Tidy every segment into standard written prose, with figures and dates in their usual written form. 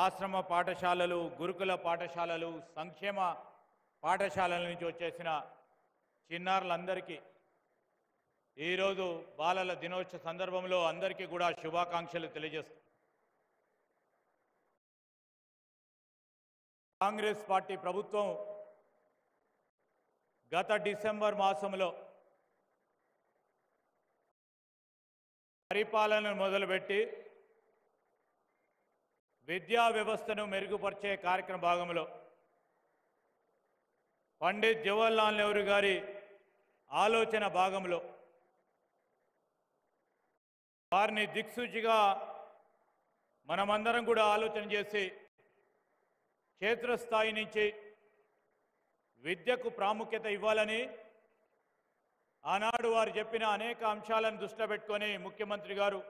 ఆశ్రమ పాఠశాలలు, గురుకుల పాఠశాలలు, సంక్షేమ పాఠశాలల నుంచి వచ్చేసిన చిన్నారులందరికీ ఈరోజు బాలల దినోత్సవ సందర్భంలో అందరికీ కూడా శుభాకాంక్షలు తెలియజేస్తాం. కాంగ్రెస్ పార్టీ ప్రభుత్వం గత డిసెంబర్ మాసంలో పరిపాలనను మొదలుపెట్టి విద్యా వ్యవస్థను మెరుగుపరిచే కార్యక్రమ భాగంలో పండిత్ జవహర్లాల్ నెహ్రూ గారి ఆలోచన భాగంలో వారిని దిక్సూచిగా మనమందరం కూడా ఆలోచన చేసి క్షేత్రస్థాయి నుంచి విద్యకు ప్రాముఖ్యత ఇవ్వాలని ఆనాడు వారు చెప్పిన అనేక అంశాలను దృష్టిలో పెట్టుకొని ముఖ్యమంత్రి గారు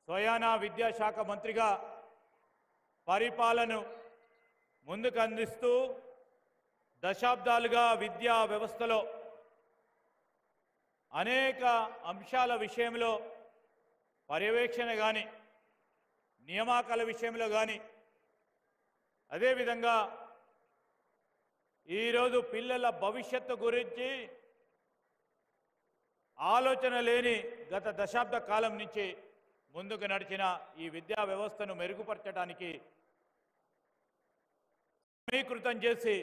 స్వయానా విద్యాశాఖ మంత్రిగా పరిపాలనను ముందుకు అందిస్తూ దశాబ్దాలుగా విద్యా వ్యవస్థలో అనేక అంశాల విషయంలో పర్యవేక్షణ కానీ నియామకాల విషయంలో కానీ అదేవిధంగా ఈరోజు పిల్లల భవిష్యత్తు గురించి ఆలోచన లేని గత దశాబ్ద కాలం నుంచి ముందుకు నడిచిన ఈ విద్యా వ్యవస్థను మెరుగుపరచడానికి సమీకృతం చేసి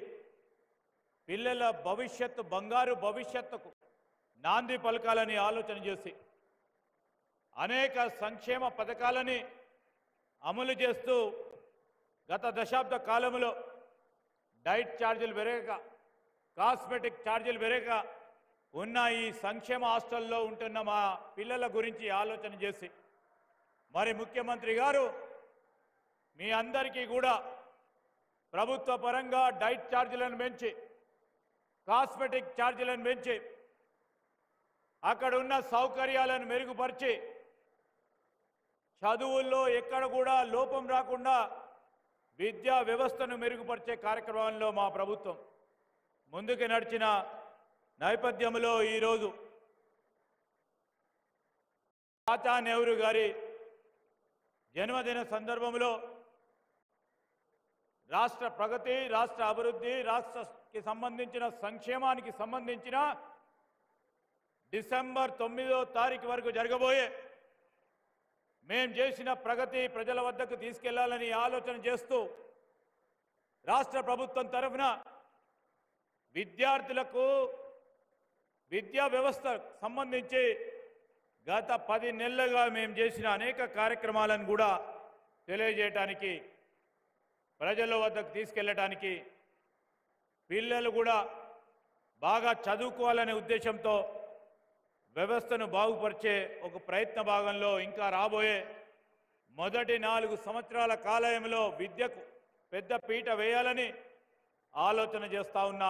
పిల్లల భవిష్యత్తు బంగారు భవిష్యత్తుకు నాంది పలకాలని ఆలోచన చేసి అనేక సంక్షేమ పథకాలని అమలు చేస్తూ గత దశాబ్ద కాలంలో డైట్ ఛార్జీలు పెరగక కాస్మెటిక్ ఛార్జీలు పెరగక ఉన్న ఈ సంక్షేమ హాస్టల్లో ఉంటున్న మా పిల్లల గురించి ఆలోచన చేసి మరి ముఖ్యమంత్రి గారు మీ అందరికీ కూడా ప్రభుత్వ పరంగా డైట్ ఛార్జీలను పెంచి కాస్మెటిక్ ఛార్జీలను పెంచి అక్కడ ఉన్న సౌకర్యాలను మెరుగుపరిచి చదువుల్లో ఎక్కడ కూడా లోపం రాకుండా విద్యా వ్యవస్థను మెరుగుపరిచే కార్యక్రమంలో మా ప్రభుత్వం ముందుకు నడిచిన నేపథ్యంలో ఈరోజు తాతా నెహ్రూ గారి జన్మదిన సందర్భంలో రాష్ట్ర ప్రగతి, రాష్ట్ర అభివృద్ధి, రాష్ట్రకి సంబంధించిన సంక్షేమానికి సంబంధించిన డిసెంబర్ 9వ తారీఖు వరకు జరగబోయే మేం చేసిన ప్రగతి ప్రజల వద్దకు తీసుకెళ్లాలని ఆలోచన చేస్తూ రాష్ట్ర ప్రభుత్వం తరఫున విద్యార్థులకు విద్యా వ్యవస్థ సంబంధించి గత 10 నెలలుగా మేము చేసిన అనేక కార్యక్రమాలను కూడా తెలియజేయడానికి ప్రజల వద్దకు తీసుకెళ్లడానికి పిల్లలు కూడా బాగా చదువుకోవాలనే ఉద్దేశంతో వ్యవస్థను బాగుపరిచే ఒక ప్రయత్న భాగంలో ఇంకా రాబోయే మొదటి 4 సంవత్సరాల కాలంలో విద్యకు పెద్ద పీట వేయాలని ఆలోచన చేస్తూ ఉన్న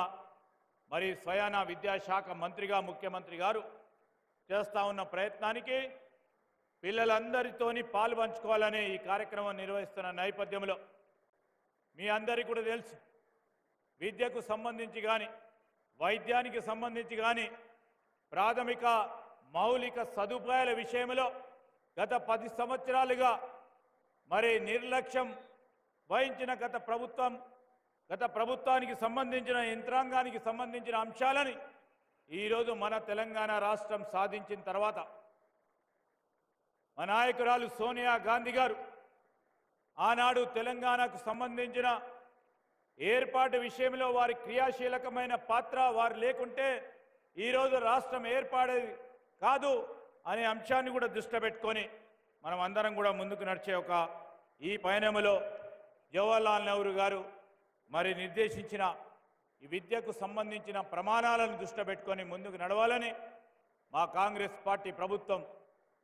మరి స్వయానా విద్యాశాఖ మంత్రిగా ముఖ్యమంత్రి గారు చేస్తూ ఉన్న ప్రయత్నానికి పిల్లలందరితోని పాలు పంచుకోవాలని ఈ కార్యక్రమం నిర్వహిస్తున్న నేపథ్యంలో మీ అందరికీ కూడా తెలుసు విద్యకు సంబంధించి కానీ వైద్యానికి సంబంధించి కానీ ప్రాథమిక మౌలిక సదుపాయాల విషయంలో గత 10 సంవత్సరాలుగా మరి నిర్లక్ష్యం వహించిన గత ప్రభుత్వానికి సంబంధించిన యంత్రాంగానికి సంబంధించిన అంశాలని ఈరోజు మన తెలంగాణ రాష్ట్రం సాధించిన తర్వాత మా నాయకురాలు సోనియా గాంధీ గారు ఆనాడు తెలంగాణకు సంబంధించిన ఏర్పాటు విషయంలో వారి క్రియాశీలకమైన పాత్ర వారు లేకుంటే ఈరోజు రాష్ట్రం ఏర్పడేది కాదు అనే అంశాన్ని కూడా దృష్టిలో పెట్టుకొని మనం అందరం కూడా ముందుకు నడిచే ఈ పయనంలో జవహర్లాల్ నెహ్రూ గారు మరి నిర్దేశించిన ఈ విద్యకు సంబంధించిన ప్రమాణాలను దృష్టిలో పెట్టుకొని ముందుకు నడవాలని మా కాంగ్రెస్ పార్టీ ప్రభుత్వం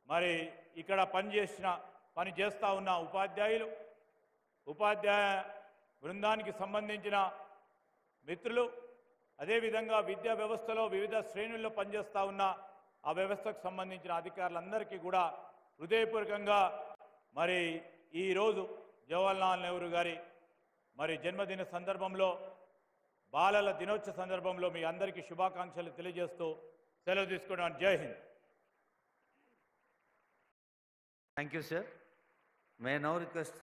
మరి ఇక్కడ పని చేస్తూ ఉన్న ఉపాధ్యాయ బృందానికి సంబంధించిన మిత్రులు అదేవిధంగా విద్యా వ్యవస్థలో వివిధ శ్రేణుల్లో పనిచేస్తూ ఉన్న ఆ వ్యవస్థకు సంబంధించిన అధికారులందరికీ కూడా హృదయపూర్వకంగా మరి ఈరోజు జవహర్లాల్ నెహ్రూ గారి మరి జన్మదిన సందర్భంలో బాలల దినోత్సవ సందర్భంలో మీ అందరికీ శుభాకాంక్షలు తెలియజేస్తూ సెలవు తీసుకున్నాను. జై Hind. Thank you, sir. May I now request